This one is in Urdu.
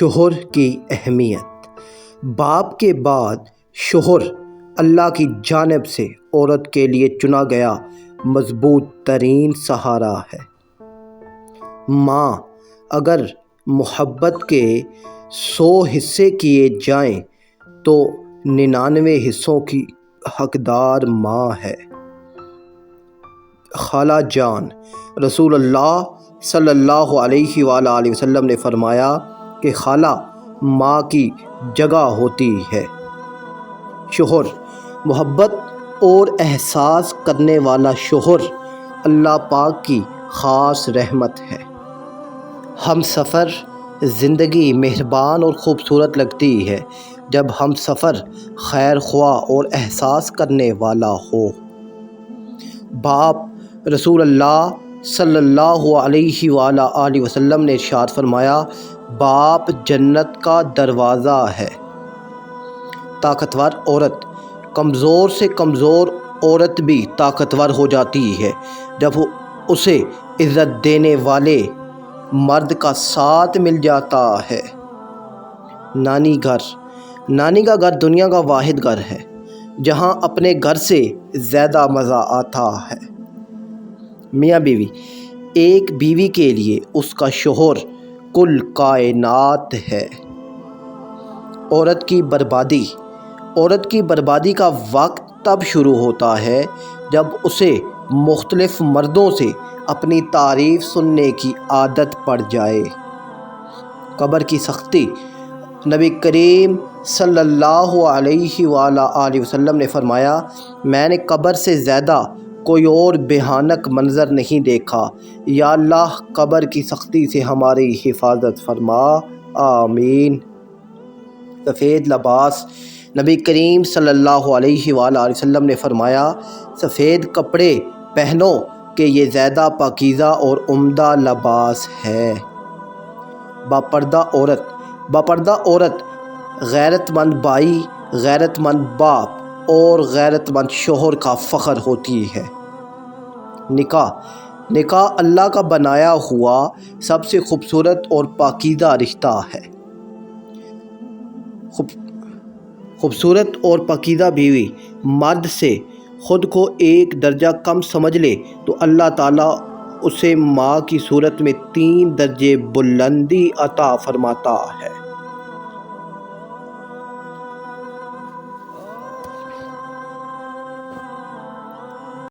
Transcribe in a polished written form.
شوہر کی اہمیت۔ باپ کے بعد شوہر اللہ کی جانب سے عورت کے لیے چنا گیا مضبوط ترین سہارا ہے۔ ماں اگر محبت کے 100 حصے کیے جائیں تو 99 حصوں کی حقدار ماں ہے۔ خالہ جان، رسول اللہ صلی اللہ علیہ وآلہ وسلم نے فرمایا کہ خالہ ماں کی جگہ ہوتی ہے۔ شوہر، محبت اور احساس کرنے والا شوہر اللہ پاک کی خاص رحمت ہے۔ ہم سفر زندگی مہربان اور خوبصورت لگتی ہے جب ہم سفر خیر خواہ اور احساس کرنے والا ہو۔ باپ، رسول اللہ صلی اللہ علیہ وآلہ وسلم نے ارشاد فرمایا، باپ جنت کا دروازہ ہے۔ طاقتور عورت، کمزور سے کمزور عورت بھی طاقتور ہو جاتی ہے جب اسے عزت دینے والے مرد کا ساتھ مل جاتا ہے۔ نانی گھر، نانی کا گھر دنیا کا واحد گھر ہے جہاں اپنے گھر سے زیادہ مزہ آتا ہے۔ میاں بیوی، ایک بیوی کے لیے اس کا شوہر کل کائنات ہے۔ عورت کی بربادی، عورت کی بربادی کا وقت تب شروع ہوتا ہے جب اسے مختلف مردوں سے اپنی تعریف سننے کی عادت پڑ جائے۔ قبر کی سختی، نبی کریم صلی اللہ علیہ وآلہ وسلم نے فرمایا، میں نے قبر سے زیادہ کوئی اور بھیانک منظر نہیں دیکھا۔ یا اللہ قبر کی سختی سے ہماری حفاظت فرما، آمین۔ سفید لباس، نبی کریم صلی اللہ علیہ وآلہ وسلم نے فرمایا، سفید کپڑے پہنو کہ یہ زیادہ پاکیزہ اور عمدہ لباس ہے۔ باپردہ عورت، باپردہ عورت غیرت مند بھائی، غیرت مند باپ اور غیرت مند شوہر کا فخر ہوتی ہے۔ نکاح، نکاح اللہ کا بنایا ہوا سب سے خوبصورت اور پاکیزہ رشتہ ہے۔ خوبصورت اور پاکیزہ بیوی مرد سے خود کو ایک درجہ کم سمجھ لے تو اللہ تعالیٰ اسے ماں کی صورت میں 3 درجے بلندی عطا فرماتا ہے۔